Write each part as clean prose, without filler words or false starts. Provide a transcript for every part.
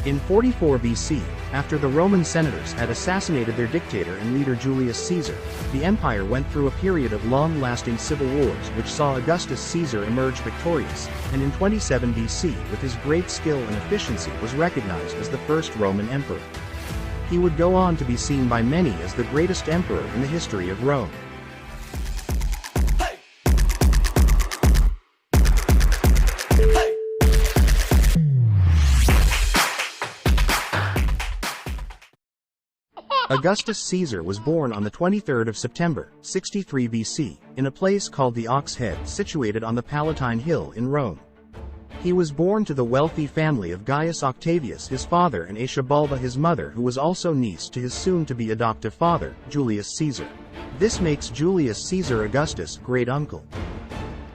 In 44 BC, after the Roman senators had assassinated their dictator and leader Julius Caesar, the empire went through a period of long-lasting civil wars which saw Augustus Caesar emerge victorious, and in 27 BC with his great skill and efficiency was recognized as the first Roman emperor. He would go on to be seen by many as the greatest emperor in the history of Rome. Augustus Caesar was born on the 23rd of September, 63 BC, in a place called the Ox Head situated on the Palatine Hill in Rome. He was born to the wealthy family of Gaius Octavius his father and Aetia Bulba his mother, who was also niece to his soon-to-be adoptive father, Julius Caesar. This makes Julius Caesar Augustus' great-uncle.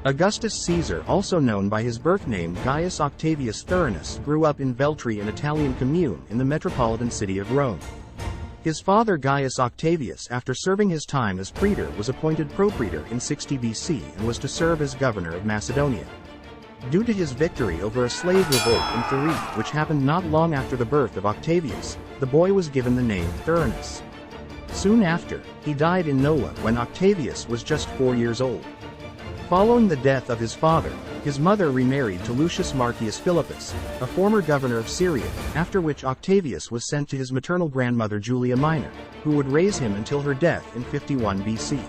Augustus Caesar, also known by his birth name Gaius Octavius Thurinus, grew up in Veltri, an Italian commune in the metropolitan city of Rome. His father Gaius Octavius, after serving his time as praetor, was appointed propraetor in 60 BC and was to serve as governor of Macedonia. Due to his victory over a slave revolt in Thurii, which happened not long after the birth of Octavius, the boy was given the name Thurinus. Soon after, he died in Nola when Octavius was just 4 years old. Following the death of his father, his mother remarried to Lucius Marcius Philippus, a former governor of Syria, after which Octavius was sent to his maternal grandmother Julia Minor, who would raise him until her death in 51 BC.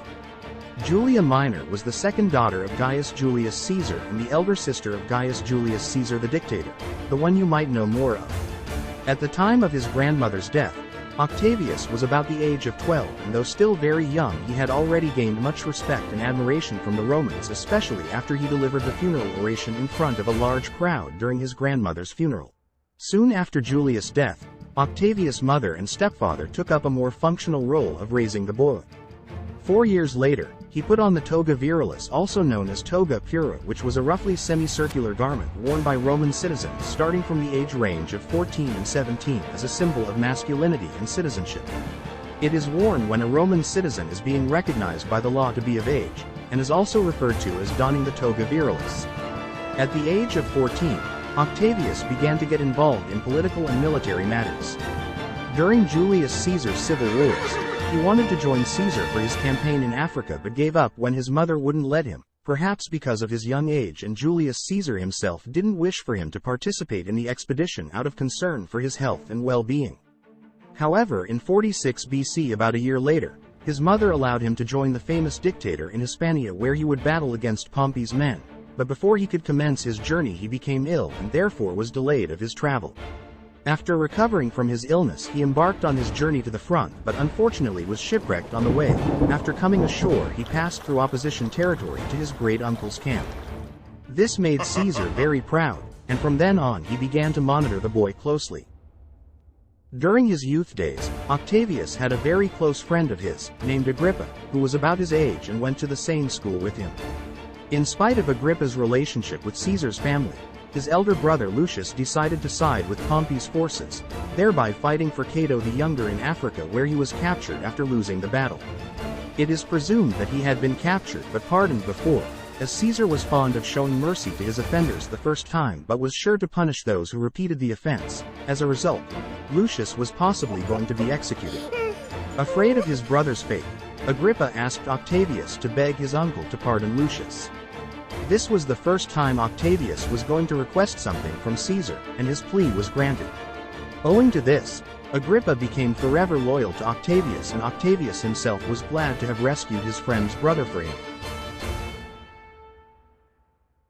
Julia Minor was the second daughter of Gaius Julius Caesar and the elder sister of Gaius Julius Caesar the dictator, the one you might know more of. At the time of his grandmother's death, Octavius was about the age of 12, and though still very young, he had already gained much respect and admiration from the Romans, especially after he delivered the funeral oration in front of a large crowd during his grandmother's funeral. Soon after Julius' death, Octavius' mother and stepfather took up a more functional role of raising the boy. 4 years later, he put on the toga virilis, also known as toga pura, which was a roughly semicircular garment worn by Roman citizens starting from the age range of 14 and 17 as a symbol of masculinity and citizenship. It is worn when a Roman citizen is being recognized by the law to be of age, and is also referred to as donning the toga virilis. At the age of 14, Octavius began to get involved in political and military matters. During Julius Caesar's civil wars, he wanted to join Caesar for his campaign in Africa but gave up when his mother wouldn't let him, perhaps because of his young age, and Julius Caesar himself didn't wish for him to participate in the expedition out of concern for his health and well-being. However, in 46 BC, about a year later, his mother allowed him to join the famous dictator in Hispania, where he would battle against Pompey's men, but before he could commence his journey he became ill and therefore was delayed of his travel. After recovering from his illness, he embarked on his journey to the front, but unfortunately was shipwrecked on the way. After coming ashore, he passed through opposition territory to his great-uncle's camp. This made Caesar very proud, and from then on he began to monitor the boy closely. During his youth days, Octavius had a very close friend of his, named Agrippa, who was about his age and went to the same school with him. In spite of Agrippa's relationship with Caesar's family, his elder brother Lucius decided to side with Pompey's forces, thereby fighting for Cato the Younger in Africa, where he was captured after losing the battle. It is presumed that he had been captured but pardoned before, as Caesar was fond of showing mercy to his offenders the first time but was sure to punish those who repeated the offense. As a result, Lucius was possibly going to be executed. Afraid of his brother's fate, Agrippa asked Octavius to beg his uncle to pardon Lucius. This was the first time Octavius was going to request something from Caesar, and his plea was granted. Owing to this, Agrippa became forever loyal to Octavius, and Octavius himself was glad to have rescued his friend's brother for him.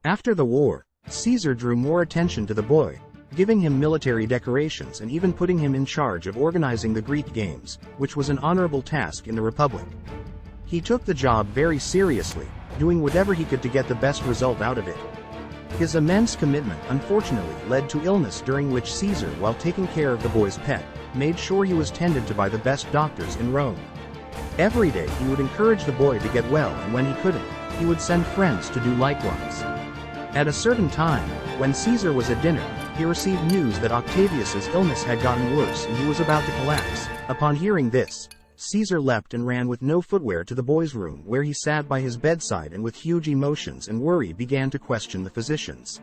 After the war, Caesar drew more attention to the boy, giving him military decorations and even putting him in charge of organizing the Greek games, which was an honorable task in the Republic. He took the job very seriously, doing whatever he could to get the best result out of it. His immense commitment unfortunately led to illness, during which Caesar, while taking care of the boy's pet, made sure he was tended to by the best doctors in Rome. Every day he would encourage the boy to get well, and when he couldn't, he would send friends to do likewise. At a certain time, when Caesar was at dinner, he received news that Octavius's illness had gotten worse and he was about to collapse. Upon hearing this, Caesar leapt and ran with no footwear to the boy's room, where he sat by his bedside and with huge emotions and worry began to question the physicians.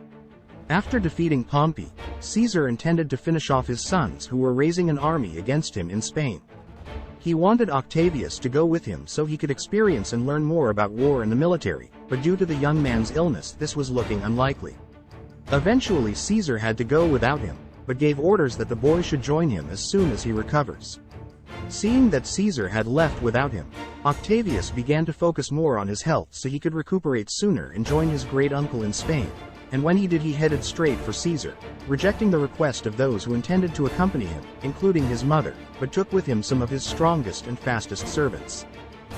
After defeating Pompey, Caesar intended to finish off his sons who were raising an army against him in Spain. He wanted Octavius to go with him so he could experience and learn more about war and the military, but due to the young man's illness this was looking unlikely. Eventually Caesar had to go without him, but gave orders that the boy should join him as soon as he recovers. Seeing that Caesar had left without him, Octavius began to focus more on his health so he could recuperate sooner and join his great-uncle in Spain, and when he did he headed straight for Caesar, rejecting the request of those who intended to accompany him, including his mother, but took with him some of his strongest and fastest servants.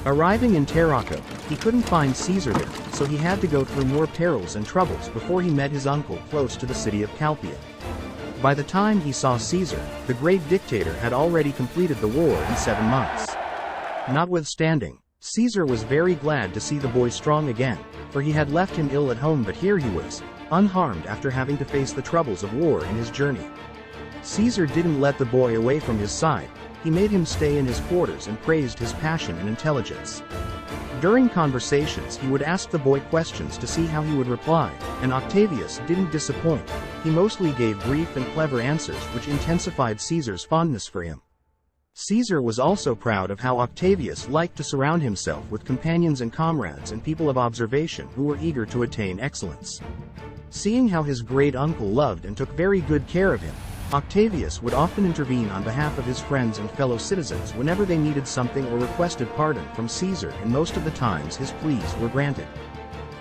Arriving in Tarraco, he couldn't find Caesar there, so he had to go through more perils and troubles before he met his uncle close to the city of Calpia. By the time he saw Caesar, the great dictator had already completed the war in 7 months. Notwithstanding, Caesar was very glad to see the boy strong again, for he had left him ill at home, but here he was, unharmed after having to face the troubles of war in his journey. Caesar didn't let the boy away from his side, he made him stay in his quarters and praised his passion and intelligence. During conversations he would ask the boy questions to see how he would reply, and Octavius didn't disappoint. He mostly gave brief and clever answers which intensified Caesar's fondness for him. Caesar was also proud of how Octavius liked to surround himself with companions and comrades and people of observation who were eager to attain excellence. Seeing how his great-uncle loved and took very good care of him, Octavius would often intervene on behalf of his friends and fellow citizens whenever they needed something or requested pardon from Caesar, and most of the times his pleas were granted.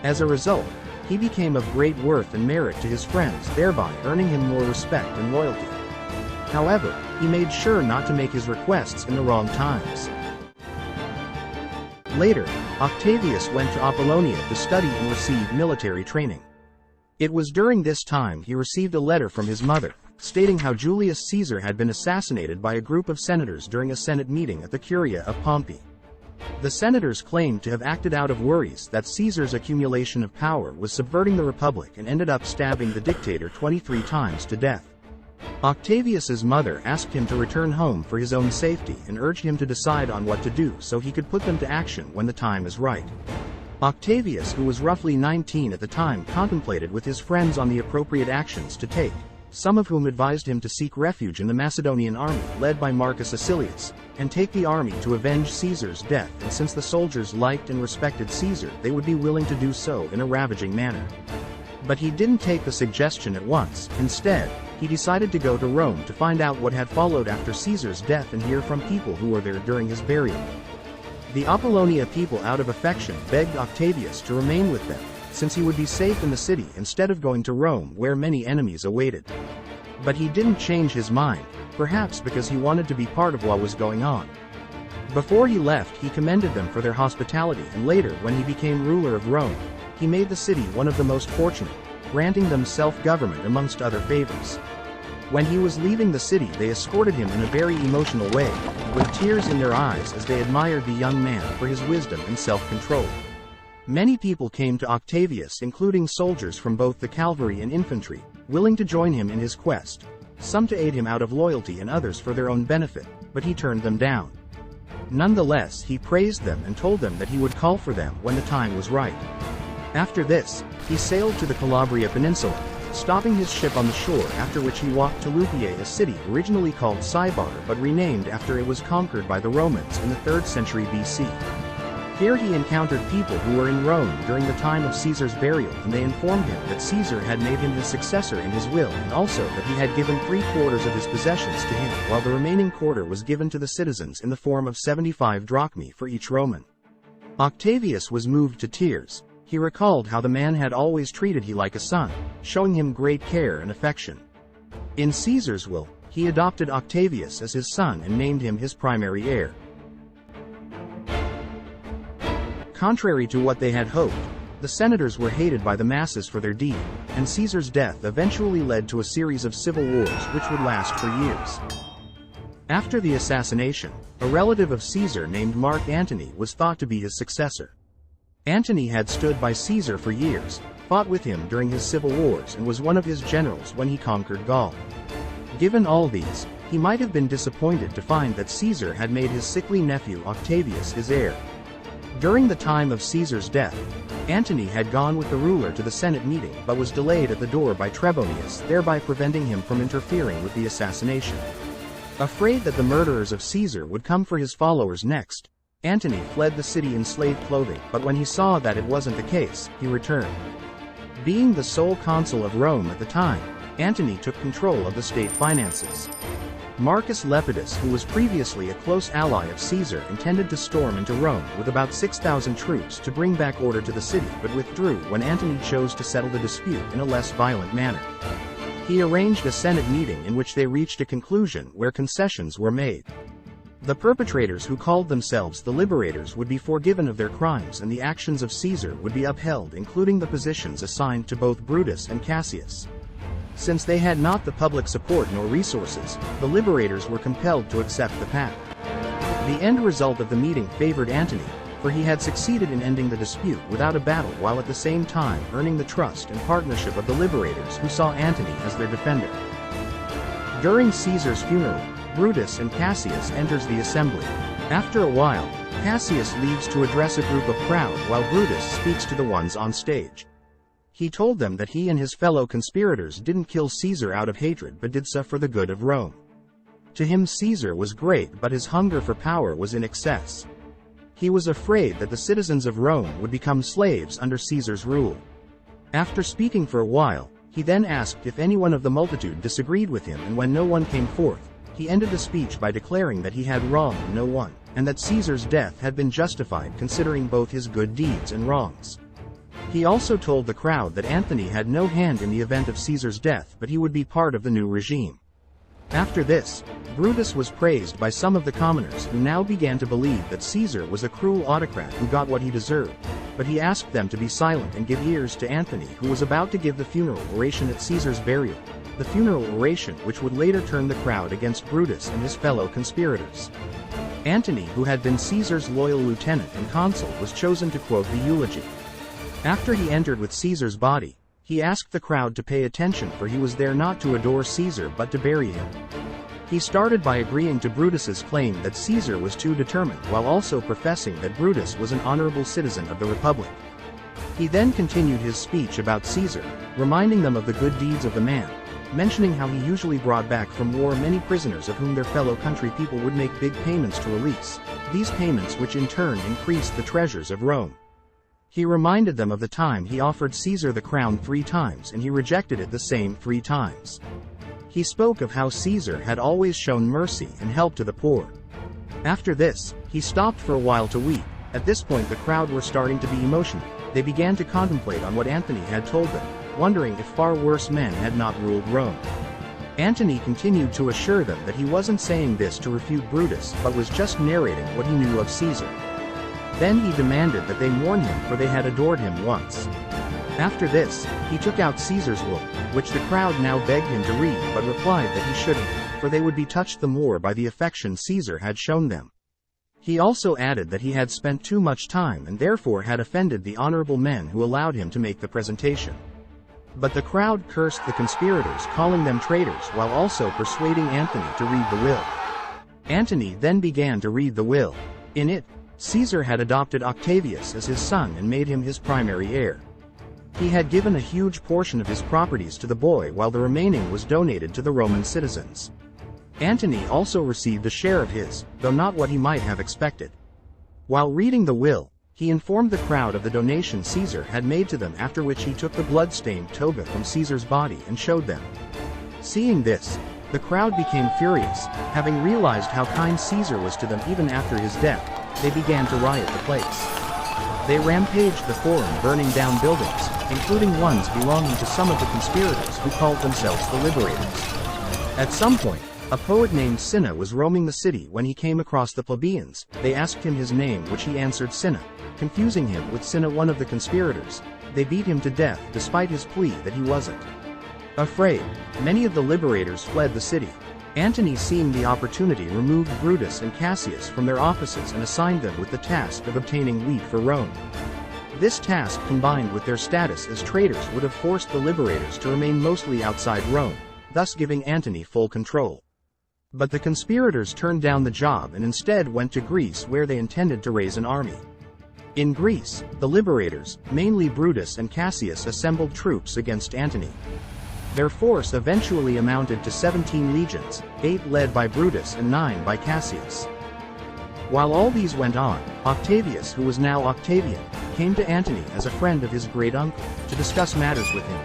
As a result, he became of great worth and merit to his friends, thereby earning him more respect and loyalty. However, he made sure not to make his requests in the wrong times. Later, Octavius went to Apollonia to study and receive military training. It was during this time he received a letter from his mother, stating how Julius Caesar had been assassinated by a group of senators during a Senate meeting at the Curia of Pompey. The senators claimed to have acted out of worries that Caesar's accumulation of power was subverting the republic and ended up stabbing the dictator 23 times to death. Octavius's mother asked him to return home for his own safety and urged him to decide on what to do so he could put them to action when the time is right. Octavius, who was roughly 19 at the time, contemplated with his friends on the appropriate actions to take, some of whom advised him to seek refuge in the Macedonian army led by Marcus Acilius, and take the army to avenge Caesar's death, and since the soldiers liked and respected Caesar they would be willing to do so in a ravaging manner. But he didn't take the suggestion at once. Instead, he decided to go to Rome to find out what had followed after Caesar's death and hear from people who were there during his burial. The Apollonia people, out of affection, begged Octavius to remain with them, since he would be safe in the city instead of going to Rome where many enemies awaited. But he didn't change his mind, perhaps because he wanted to be part of what was going on. Before he left he commended them for their hospitality, and later when he became ruler of Rome, he made the city one of the most fortunate, granting them self-government amongst other favors. When he was leaving the city they escorted him in a very emotional way, with tears in their eyes as they admired the young man for his wisdom and self-control. Many people came to Octavius, including soldiers from both the cavalry and infantry, willing to join him in his quest, some to aid him out of loyalty and others for their own benefit, but he turned them down. Nonetheless, he praised them and told them that he would call for them when the time was right. After this, he sailed to the Calabria Peninsula, stopping his ship on the shore, after which he walked to Lupiae, a city originally called Sybar but renamed after it was conquered by the Romans in the 3rd century BC. Here he encountered people who were in Rome during the time of Caesar's burial, and they informed him that Caesar had made him his successor in his will, and also that he had given 3/4 of his possessions to him, while the remaining quarter was given to the citizens in the form of 75 drachmae for each Roman. Octavius was moved to tears. He recalled how the man had always treated him like a son, showing him great care and affection. In Caesar's will, he adopted Octavius as his son and named him his primary heir. Contrary to what they had hoped, the senators were hated by the masses for their deed, and Caesar's death eventually led to a series of civil wars which would last for years. After the assassination, a relative of Caesar named Mark Antony was thought to be his successor. Antony had stood by Caesar for years, fought with him during his civil wars, and was one of his generals when he conquered Gaul. Given all these, he might have been disappointed to find that Caesar had made his sickly nephew Octavius his heir. During the time of Caesar's death, Antony had gone with the ruler to the Senate meeting but was delayed at the door by Trebonius, thereby preventing him from interfering with the assassination. Afraid that the murderers of Caesar would come for his followers next, Antony fled the city in slave clothing, but when he saw that it wasn't the case, he returned. Being the sole consul of Rome at the time, Antony took control of the state finances. Marcus Lepidus, who was previously a close ally of Caesar, intended to storm into Rome with about 6,000 troops to bring back order to the city but withdrew when Antony chose to settle the dispute in a less violent manner. He arranged a Senate meeting in which they reached a conclusion where concessions were made. The perpetrators, who called themselves the Liberators, would be forgiven of their crimes and the actions of Caesar would be upheld, including the positions assigned to both Brutus and Cassius. Since they had not the public support nor resources, the Liberators were compelled to accept the pact. The end result of the meeting favored Antony, for he had succeeded in ending the dispute without a battle while at the same time earning the trust and partnership of the Liberators, who saw Antony as their defender. During Caesar's funeral, Brutus and Cassius enters the assembly. After a while, Cassius leaves to address a group of crowd while Brutus speaks to the ones on stage. He told them that he and his fellow conspirators didn't kill Caesar out of hatred but did so for the good of Rome. To him Caesar was great, but his hunger for power was in excess. He was afraid that the citizens of Rome would become slaves under Caesar's rule. After speaking for a while, he then asked if anyone of the multitude disagreed with him, and when no one came forth, he ended the speech by declaring that he had wronged no one, and that Caesar's death had been justified considering both his good deeds and wrongs. He also told the crowd that Antony had no hand in the event of Caesar's death, but he would be part of the new regime. After this, Brutus was praised by some of the commoners, who now began to believe that Caesar was a cruel autocrat who got what he deserved, but he asked them to be silent and give ears to Antony, who was about to give the funeral oration at Caesar's burial, the funeral oration which would later turn the crowd against Brutus and his fellow conspirators. Antony, who had been Caesar's loyal lieutenant and consul, was chosen to quote the eulogy. After he entered with Caesar's body, he asked the crowd to pay attention, for he was there not to adore Caesar but to bury him. He started by agreeing to Brutus's claim that Caesar was too determined, while also professing that Brutus was an honorable citizen of the Republic. He then continued his speech about Caesar, reminding them of the good deeds of the man, mentioning how he usually brought back from war many prisoners of whom their fellow country people would make big payments to release, these payments which in turn increased the treasures of Rome. He reminded them of the time he offered Caesar the crown 3 times and he rejected it the same 3 times. He spoke of how Caesar had always shown mercy and help to the poor. After this, he stopped for a while to weep. At this point the crowd were starting to be emotional. They began to contemplate on what Antony had told them, wondering if far worse men had not ruled Rome. Antony continued to assure them that he wasn't saying this to refute Brutus but was just narrating what he knew of Caesar. Then he demanded that they mourn him, for they had adored him once. After this, he took out Caesar's will, which the crowd now begged him to read but replied that he shouldn't, for they would be touched the more by the affection Caesar had shown them. He also added that he had spent too much time and therefore had offended the honorable men who allowed him to make the presentation. But the crowd cursed the conspirators, calling them traitors, while also persuading Antony to read the will. Antony then began to read the will. In it, Caesar had adopted Octavius as his son and made him his primary heir. He had given a huge portion of his properties to the boy, while the remaining was donated to the Roman citizens. Antony also received a share of his, though not what he might have expected. While reading the will, he informed the crowd of the donation Caesar had made to them, after which he took the blood-stained toga from Caesar's body and showed them. Seeing this, the crowd became furious. Having realized how kind Caesar was to them even after his death, they began to riot the place. They rampaged the forum, burning down buildings, including ones belonging to some of the conspirators who called themselves the Liberators. At some point, a poet named Cinna was roaming the city when he came across the plebeians. They asked him his name, which he answered Cinna, confusing him with Cinna, one of the conspirators. They beat him to death despite his plea that he wasn't. Afraid, many of the Liberators fled the city. Antony, seeing the opportunity, removed Brutus and Cassius from their offices and assigned them with the task of obtaining wheat for Rome. This task, combined with their status as traitors, would have forced the Liberators to remain mostly outside Rome, thus giving Antony full control. But the conspirators turned down the job and instead went to Greece, where they intended to raise an army. In Greece, the liberators, mainly Brutus and Cassius, assembled troops against Antony. Their force eventually amounted to 17 legions, 8 led by Brutus and 9 by Cassius. While all these went on, Octavius, who was now Octavian, came to Antony as a friend of his great-uncle, to discuss matters with him.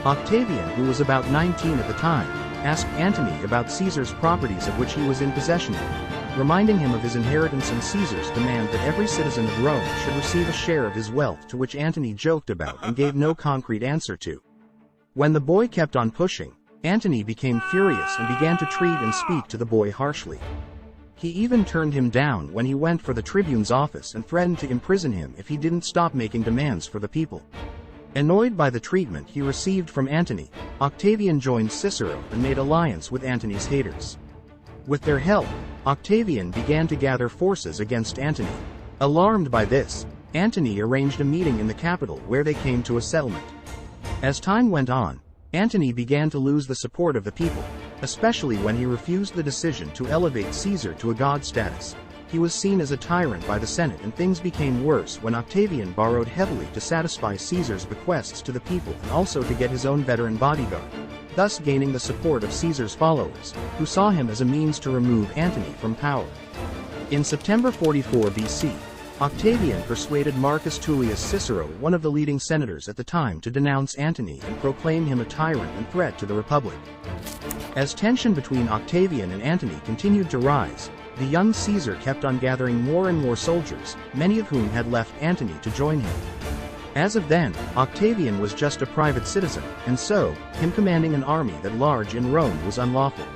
Octavian, who was about 19 at the time, asked Antony about Caesar's properties of which he was in possession of, reminding him of his inheritance and Caesar's demand that every citizen of Rome should receive a share of his wealth, to which Antony joked about and gave no concrete answer to. When the boy kept on pushing, Antony became furious and began to treat and speak to the boy harshly. He even turned him down when he went for the tribune's office and threatened to imprison him if he didn't stop making demands for the people. Annoyed by the treatment he received from Antony, Octavian joined Cicero and made alliance with Antony's haters. With their help, Octavian began to gather forces against Antony. Alarmed by this, Antony arranged a meeting in the capital where they came to a settlement. As time went on, Antony began to lose the support of the people, especially when he refused the decision to elevate Caesar to a god status. He was seen as a tyrant by the Senate, and things became worse when Octavian borrowed heavily to satisfy Caesar's bequests to the people and also to get his own veteran bodyguard, thus gaining the support of Caesar's followers, who saw him as a means to remove Antony from power. In September 44 BC, Octavian persuaded Marcus Tullius Cicero, one of the leading senators at the time, to denounce Antony and proclaim him a tyrant and threat to the Republic. As tension between Octavian and Antony continued to rise, the young Caesar kept on gathering more and more soldiers, many of whom had left Antony to join him. As of then, Octavian was just a private citizen, and so, him commanding an army that large in Rome was unlawful.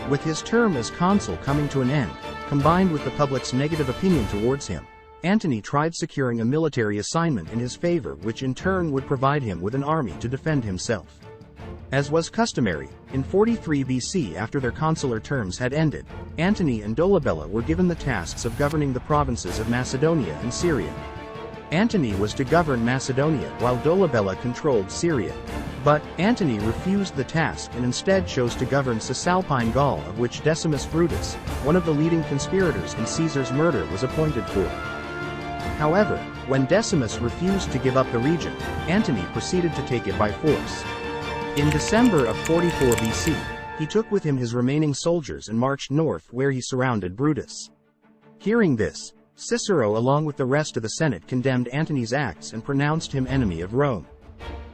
With his term as consul coming to an end, combined with the public's negative opinion towards him, Antony tried securing a military assignment in his favor, which in turn would provide him with an army to defend himself. As was customary, in 43 BC, after their consular terms had ended, Antony and Dolabella were given the tasks of governing the provinces of Macedonia and Syria. Antony was to govern Macedonia while Dolabella controlled Syria. But Antony refused the task and instead chose to govern Cisalpine Gaul, of which Decimus Brutus, one of the leading conspirators in Caesar's murder, was appointed for. However, when Decimus refused to give up the region, Antony proceeded to take it by force. In December of 44 BC, he took with him his remaining soldiers and marched north, where he surrounded Brutus. Hearing this, Cicero along with the rest of the Senate condemned Antony's acts and pronounced him enemy of Rome.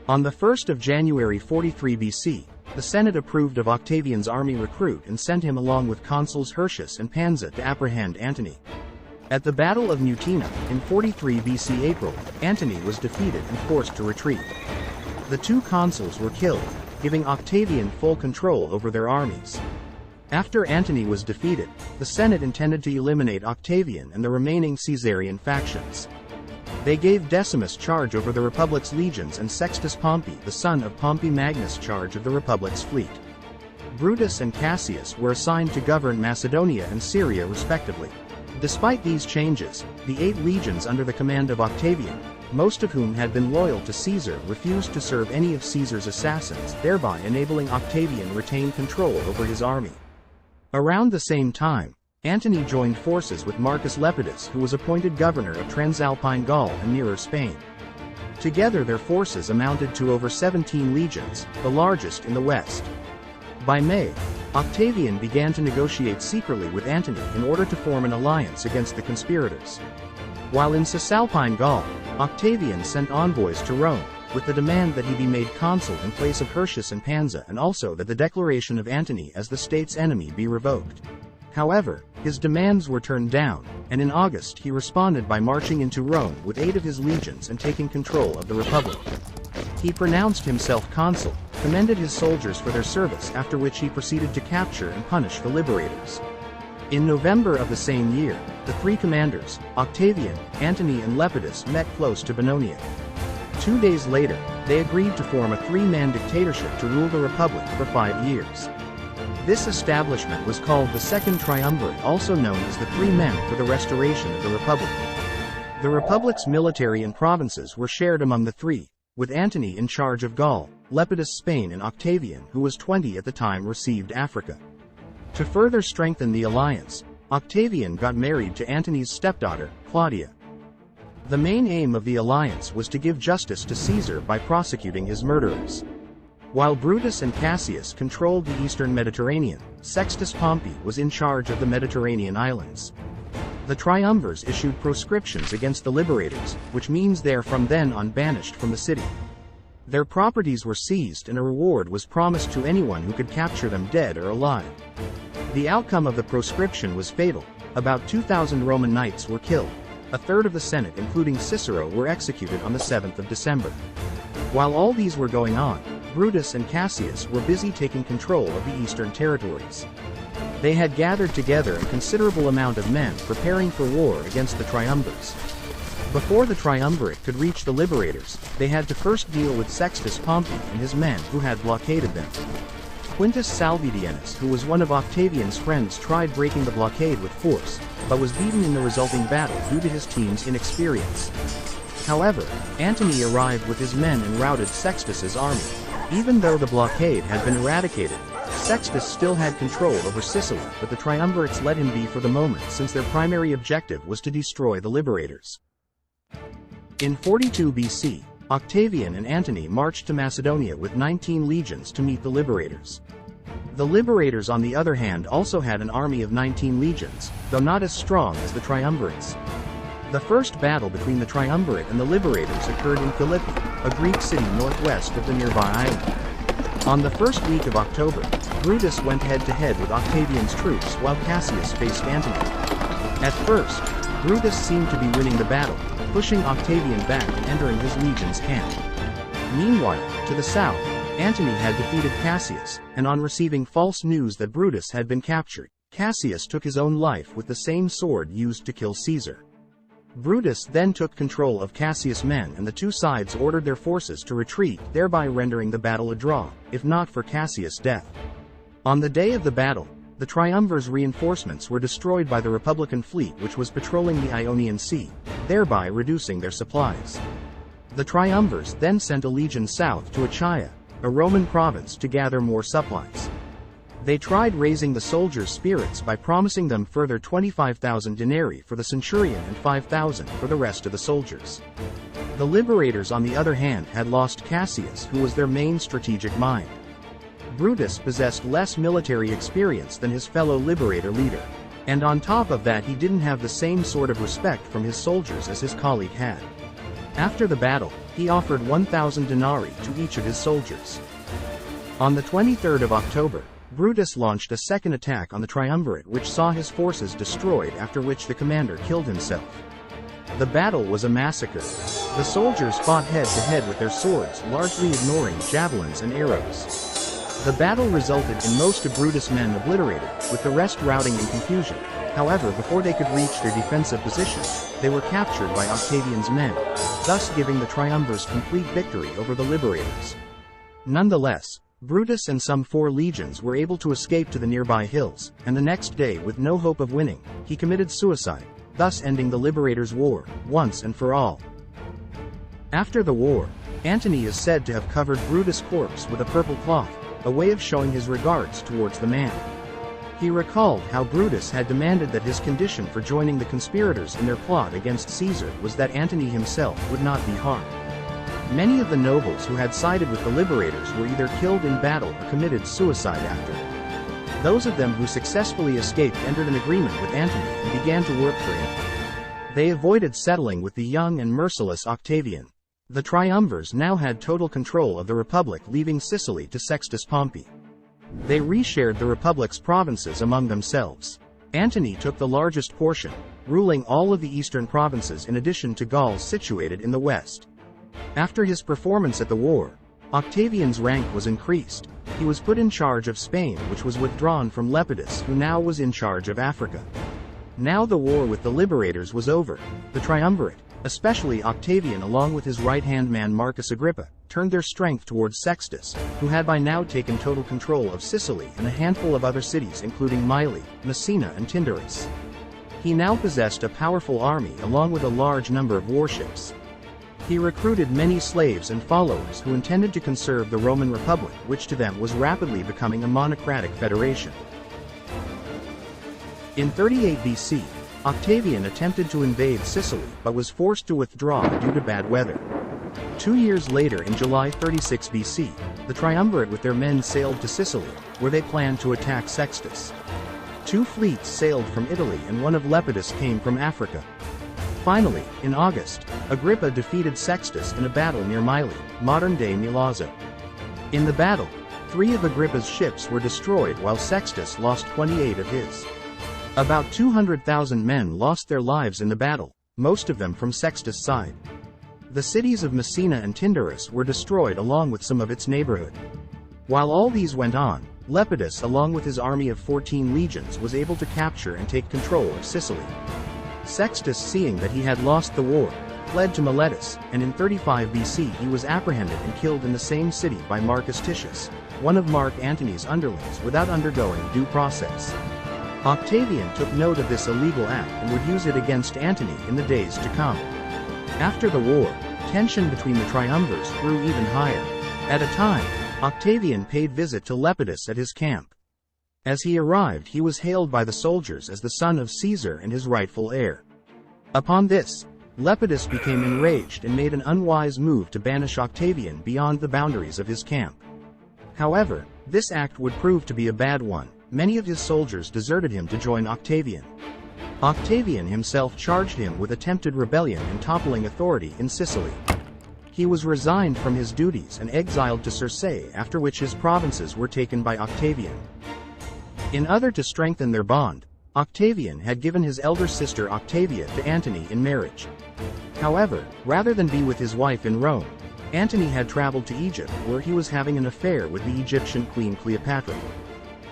On the 1st of January 43 BC, the Senate approved of Octavian's army recruit and sent him along with consuls Hirtius and Pansa to apprehend Antony. At the Battle of Mutina, in 43 BC April, Antony was defeated and forced to retreat. The two consuls were killed, giving Octavian full control over their armies. After Antony was defeated, the Senate intended to eliminate Octavian and the remaining Caesarian factions. They gave Decimus charge over the Republic's legions and Sextus Pompey, the son of Pompey Magnus, charge of the Republic's fleet. Brutus and Cassius were assigned to govern Macedonia and Syria respectively. Despite these changes, the 8 legions under the command of Octavian, most of whom had been loyal to Caesar, refused to serve any of Caesar's assassins, thereby enabling Octavian retain control over his army. Around the same time, Antony joined forces with Marcus Lepidus, who was appointed governor of Transalpine Gaul and nearer Spain. Together their forces amounted to over 17 legions, the largest in the west. By May, Octavian began to negotiate secretly with Antony in order to form an alliance against the conspirators. While in Cisalpine Gaul, Octavian sent envoys to Rome, with the demand that he be made consul in place of Hirtius and Pansa, and also that the declaration of Antony as the state's enemy be revoked. However, his demands were turned down, and in August he responded by marching into Rome with 8 of his legions and taking control of the Republic. He pronounced himself consul, commended his soldiers for their service, after which he proceeded to capture and punish the liberators. In November of the same year, the 3 commanders, Octavian, Antony and Lepidus, met close to Bononia. 2 days later, they agreed to form a 3-man dictatorship to rule the Republic for 5 years. This establishment was called the Second Triumvirate, also known as the 3 Men for the Restoration of the Republic. The Republic's military and provinces were shared among the 3, with Antony in charge of Gaul, Lepidus Spain, and Octavian, who was 20 at the time, received Africa. To further strengthen the alliance, Octavian got married to Antony's stepdaughter, Claudia. The main aim of the alliance was to give justice to Caesar by prosecuting his murderers. While Brutus and Cassius controlled the eastern Mediterranean, Sextus Pompey was in charge of the Mediterranean islands. The triumvirs issued proscriptions against the liberators, which means they are from then on banished from the city. Their properties were seized and a reward was promised to anyone who could capture them dead or alive. The outcome of the proscription was fatal. About 2,000 Roman knights were killed. A third of the Senate, including Cicero, were executed on the 7th of December. While all these were going on, Brutus and Cassius were busy taking control of the eastern territories. They had gathered together a considerable amount of men preparing for war against the triumvirs. Before the triumvirate could reach the liberators, they had to first deal with Sextus Pompey and his men who had blockaded them. Quintus Salvidienus, who was one of Octavian's friends, tried breaking the blockade with force, but was beaten in the resulting battle due to his team's inexperience. However, Antony arrived with his men and routed Sextus's army. Even though the blockade had been eradicated, Sextus still had control over Sicily, but the triumvirates let him be for the moment since their primary objective was to destroy the liberators. In 42 BC, Octavian and Antony marched to Macedonia with 19 legions to meet the liberators. The liberators, on the other hand, also had an army of 19 legions, though not as strong as the triumvirates. The first battle between the triumvirate and the liberators occurred in Philippi, a Greek city northwest of the nearby island. On the first week of October, Brutus went head-to-head with Octavian's troops while Cassius faced Antony. At first, Brutus seemed to be winning the battle, pushing Octavian back and entering his legion's camp. Meanwhile, to the south, Antony had defeated Cassius, and on receiving false news that Brutus had been captured, Cassius took his own life with the same sword used to kill Caesar. Brutus then took control of Cassius' men and the two sides ordered their forces to retreat, thereby rendering the battle a draw, if not for Cassius' death. On the day of the battle, the triumvirs' reinforcements were destroyed by the Republican fleet which was patrolling the Ionian Sea, thereby reducing their supplies. The triumvirs then sent a legion south to Achaia, a Roman province, to gather more supplies. They tried raising the soldiers' spirits by promising them further 25,000 denarii for the centurion and 5,000 for the rest of the soldiers. The liberators, on the other hand, had lost Cassius, who was their main strategic mind. Brutus possessed less military experience than his fellow liberator leader. And on top of that, he didn't have the same sort of respect from his soldiers as his colleague had. After the battle, he offered 1,000 denarii to each of his soldiers. On the 23rd of October, Brutus launched a second attack on the triumvirate, which saw his forces destroyed, after which the commander killed himself. The battle was a massacre. The soldiers fought head-to-head with their swords, largely ignoring javelins and arrows. The battle resulted in most of Brutus' men obliterated, with the rest routing in confusion. However, before they could reach their defensive position, they were captured by Octavian's men, thus giving the triumvirs complete victory over the liberators. Nonetheless, Brutus and some 4 legions were able to escape to the nearby hills, and the next day, with no hope of winning, he committed suicide, thus ending the liberators' war, once and for all. After the war, Antony is said to have covered Brutus' corpse with a purple cloth, a way of showing his regards towards the man. He recalled how Brutus had demanded that his condition for joining the conspirators in their plot against Caesar was that Antony himself would not be harmed. Many of the nobles who had sided with the liberators were either killed in battle or committed suicide after. Those of them who successfully escaped entered an agreement with Antony and began to work for him. They avoided settling with the young and merciless Octavian. The triumvirs now had total control of the Republic, leaving Sicily to Sextus Pompey. They reshared the Republic's provinces among themselves. Antony took the largest portion, ruling all of the eastern provinces in addition to Gaul situated in the west. After his performance at the war, Octavian's rank was increased. He was put in charge of Spain, which was withdrawn from Lepidus, who now was in charge of Africa. Now the war with the liberators was over. The triumvirate, especially Octavian along with his right-hand man Marcus Agrippa, turned their strength towards Sextus, who had by now taken total control of Sicily and a handful of other cities including Mylae, Messina and Tyndaris. He now possessed a powerful army along with a large number of warships. He recruited many slaves and followers who intended to conserve the Roman Republic, which to them was rapidly becoming a monocratic federation. In 38 BC, Octavian attempted to invade Sicily but was forced to withdraw due to bad weather. 2 years later, in July 36 BC, the triumvirate with their men sailed to Sicily, where they planned to attack Sextus. 2 fleets sailed from Italy and one of Lepidus came from Africa. Finally, in August, Agrippa defeated Sextus in a battle near Mylae, modern-day Milazzo. In the battle, 3 of Agrippa's ships were destroyed while Sextus lost 28 of his. About 200,000 men lost their lives in the battle, most of them from Sextus' side. The cities of Messina and Tyndarus were destroyed along with some of its neighborhood. While all these went on, Lepidus along with his army of 14 legions was able to capture and take control of Sicily. Sextus, seeing that he had lost the war, fled to Miletus, and in 35 BC he was apprehended and killed in the same city by Marcus Titius, one of Mark Antony's underlings, without undergoing due process. Octavian took note of this illegal act and would use it against Antony in the days to come. After the war, tension between the triumvirs grew even higher. At a time, Octavian paid visit to Lepidus at his camp. As he arrived, he was hailed by the soldiers as the son of Caesar and his rightful heir. Upon this, Lepidus became enraged and made an unwise move to banish Octavian beyond the boundaries of his camp. However, this act would prove to be a bad one. Many of his soldiers deserted him to join Octavian. Octavian himself charged him with attempted rebellion and toppling authority in Sicily. He was resigned from his duties and exiled to Circe, after which his provinces were taken by Octavian. In order to strengthen their bond, Octavian had given his elder sister Octavia to Antony in marriage. However, rather than be with his wife in Rome, Antony had traveled to Egypt, where he was having an affair with the Egyptian queen Cleopatra.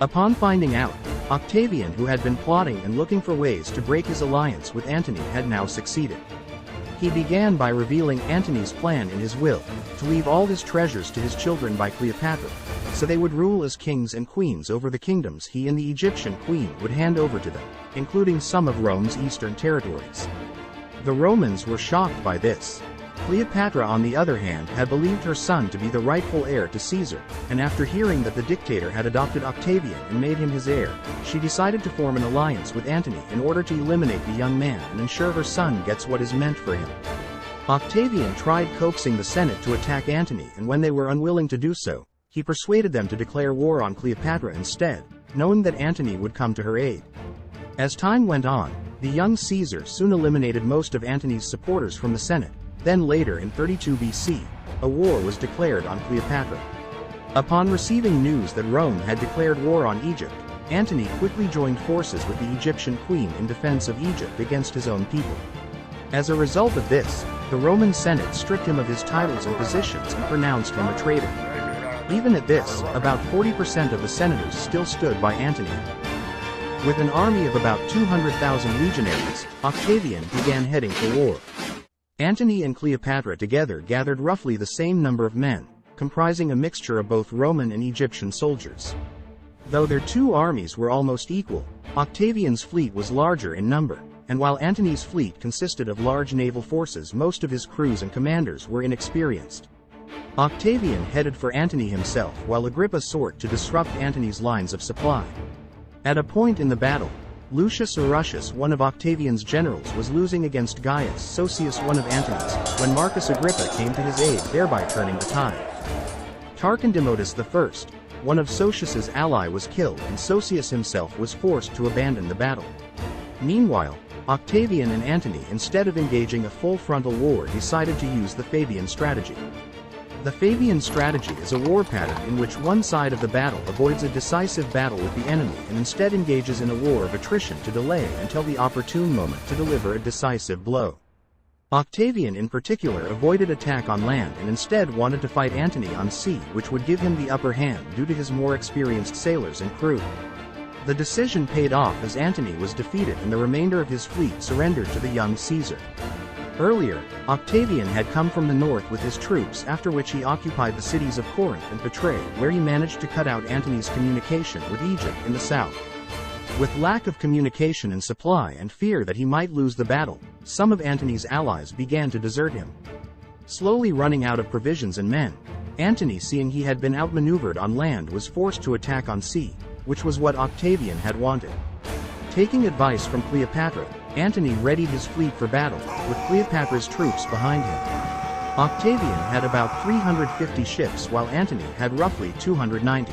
Upon finding out, Octavian, who had been plotting and looking for ways to break his alliance with Antony, had now succeeded. He began by revealing Antony's plan in his will, to leave all his treasures to his children by Cleopatra, so they would rule as kings and queens over the kingdoms he and the Egyptian queen would hand over to them, including some of Rome's eastern territories. The Romans were shocked by this. Cleopatra, on the other hand, had believed her son to be the rightful heir to Caesar, and after hearing that the dictator had adopted Octavian and made him his heir, she decided to form an alliance with Antony in order to eliminate the young man and ensure her son gets what is meant for him. Octavian tried coaxing the Senate to attack Antony, and when they were unwilling to do so, he persuaded them to declare war on Cleopatra instead, knowing that Antony would come to her aid. As time went on, the young Caesar soon eliminated most of Antony's supporters from the Senate. Then later, in 32 BC, a war was declared on Cleopatra. Upon receiving news that Rome had declared war on Egypt, Antony quickly joined forces with the Egyptian queen in defense of Egypt against his own people. As a result of this, the Roman Senate stripped him of his titles and positions and pronounced him a traitor. Even at this, about 40% of the senators still stood by Antony. With an army of about 200,000 legionaries, Octavian began heading for war. Antony and Cleopatra together gathered roughly the same number of men, comprising a mixture of both Roman and Egyptian soldiers. Though their two armies were almost equal, Octavian's fleet was larger in number, and while Antony's fleet consisted of large naval forces, most of his crews and commanders were inexperienced. Octavian headed for Antony himself, while Agrippa sought to disrupt Antony's lines of supply. At a point in the battle, Lucius Urrutius, one of Octavian's generals, was losing against Gaius Sosius, one of Antony's, when Marcus Agrippa came to his aid, thereby turning the tide. Tarquindemotus I, one of Sosius's ally, was killed, and Sosius himself was forced to abandon the battle. Meanwhile, Octavian and Antony, instead of engaging a full frontal war, decided to use the Fabian strategy. The Fabian strategy is a war pattern in which one side of the battle avoids a decisive battle with the enemy and instead engages in a war of attrition to delay until the opportune moment to deliver a decisive blow. Octavian in particular avoided attack on land and instead wanted to fight Antony on sea, which would give him the upper hand due to his more experienced sailors and crew. The decision paid off as Antony was defeated and the remainder of his fleet surrendered to the young Caesar. Earlier, Octavian had come from the north with his troops, after which he occupied the cities of Corinth and Petrae, where he managed to cut out Antony's communication with Egypt in the south. With lack of communication and supply and fear that he might lose the battle, some of Antony's allies began to desert him. Slowly running out of provisions and men, Antony, seeing he had been outmaneuvered on land, was forced to attack on sea, which was what Octavian had wanted. Taking advice from Cleopatra, Antony readied his fleet for battle, with Cleopatra's troops behind him. Octavian had about 350 ships while Antony had roughly 290.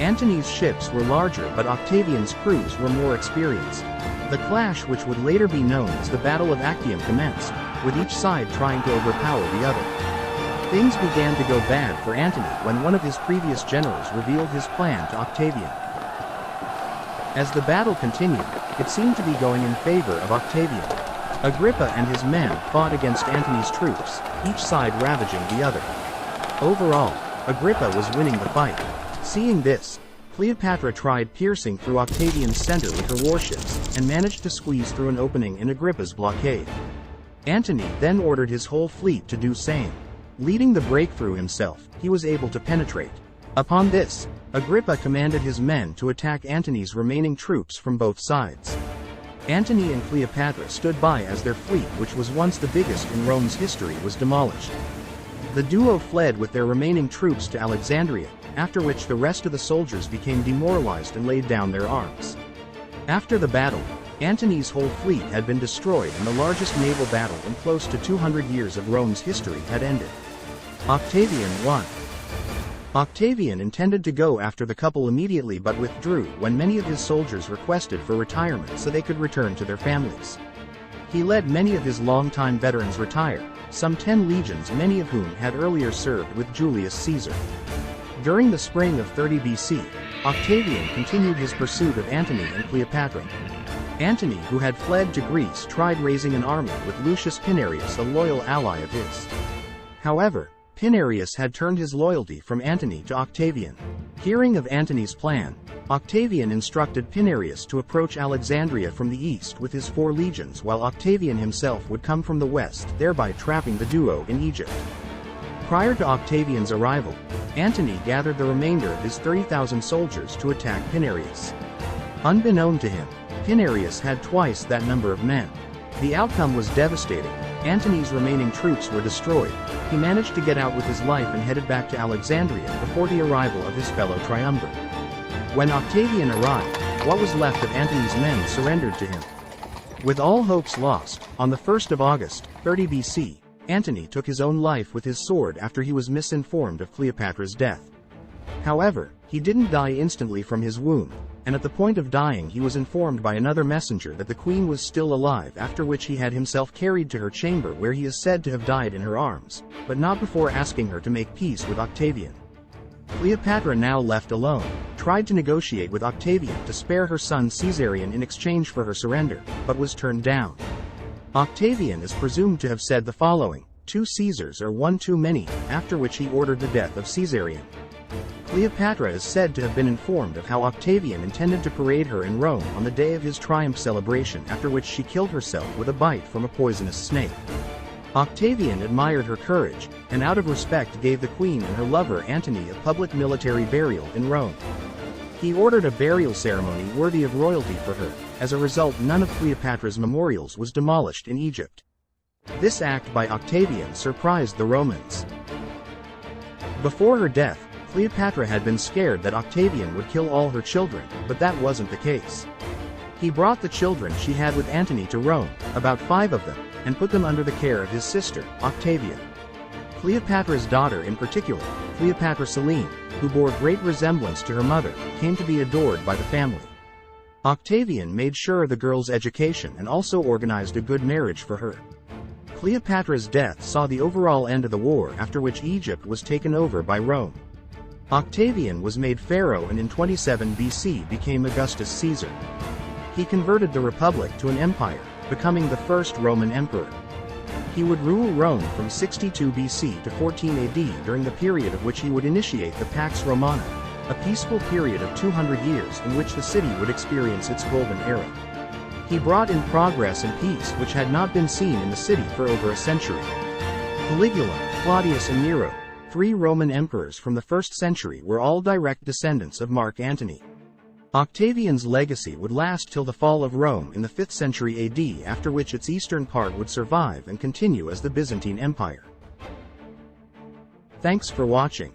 Antony's ships were larger but Octavian's crews were more experienced. The clash, which would later be known as the Battle of Actium, commenced, with each side trying to overpower the other. Things began to go bad for Antony when one of his previous generals revealed his plan to Octavian. As the battle continued, it seemed to be going in favor of Octavian. Agrippa and his men fought against Antony's troops, each side ravaging the other. Overall, Agrippa was winning the fight. Seeing this, Cleopatra tried piercing through Octavian's center with her warships, and managed to squeeze through an opening in Agrippa's blockade. Antony then ordered his whole fleet to do same. Leading the breakthrough himself, he was able to penetrate. Upon this, Agrippa commanded his men to attack Antony's remaining troops from both sides. Antony and Cleopatra stood by as their fleet, which was once the biggest in Rome's history, was demolished. The duo fled with their remaining troops to Alexandria, after which the rest of the soldiers became demoralized and laid down their arms. After the battle, Antony's whole fleet had been destroyed and the largest naval battle in close to 200 years of Rome's history had ended. Octavian won. Octavian intended to go after the couple immediately but withdrew when many of his soldiers requested for retirement so they could return to their families. He let many of his longtime veterans retire, some 10 legions, many of whom had earlier served with Julius Caesar. During the spring of 30 BC, Octavian continued his pursuit of Antony and Cleopatra. Antony, who had fled to Greece, tried raising an army with Lucius Pinarius, a loyal ally of his. However, Pinarius had turned his loyalty from Antony to Octavian. Hearing of Antony's plan, Octavian instructed Pinarius to approach Alexandria from the east with his 4 legions, while Octavian himself would come from the west, thereby trapping the duo in Egypt. Prior to Octavian's arrival, Antony gathered the remainder of his 30,000 soldiers to attack Pinarius. Unbeknown to him, Pinarius had twice that number of men. The outcome was devastating. Antony's remaining troops were destroyed. He managed to get out with his life and headed back to Alexandria before the arrival of his fellow triumvirate. When Octavian arrived, what was left of Antony's men surrendered to him. With all hopes lost, on the 1st of August, 30 BC, Antony took his own life with his sword after he was misinformed of Cleopatra's death. However, he didn't die instantly from his wound, and at the point of dying he was informed by another messenger that the queen was still alive, after which he had himself carried to her chamber where he is said to have died in her arms, but not before asking her to make peace with Octavian. Cleopatra, now left alone, tried to negotiate with Octavian to spare her son Caesarion in exchange for her surrender, but was turned down. Octavian is presumed to have said the following: "2 Caesars are one too many," after which he ordered the death of Caesarion. Cleopatra is said to have been informed of how Octavian intended to parade her in Rome on the day of his triumph celebration, after which she killed herself with a bite from a poisonous snake. Octavian admired her courage, and out of respect gave the queen and her lover Antony a public military burial in Rome. He ordered a burial ceremony worthy of royalty for her. As a result, none of Cleopatra's memorials was demolished in Egypt. This act by Octavian surprised the Romans. Before her death, Cleopatra had been scared that Octavian would kill all her children, but that wasn't the case. He brought the children she had with Antony to Rome, about 5 of them, and put them under the care of his sister, Octavia. Cleopatra's daughter in particular, Cleopatra Selene, who bore great resemblance to her mother, came to be adored by the family. Octavian made sure of the girl's education and also organized a good marriage for her. Cleopatra's death saw the overall end of the war, after which Egypt was taken over by Rome. Octavian was made pharaoh and in 27 BC became Augustus Caesar. He converted the republic to an empire, becoming the first Roman emperor. He would rule Rome from 62 BC to 14 AD, during the period of which he would initiate the Pax Romana, a peaceful period of 200 years in which the city would experience its golden era. He brought in progress and peace which had not been seen in the city for over a century. Caligula, Claudius and Nero, 3 Roman emperors from the 1st century, were all direct descendants of Mark Antony. Octavian's legacy would last till the fall of Rome in the 5th century AD, after which its eastern part would survive and continue as the Byzantine Empire. Thanks for watching.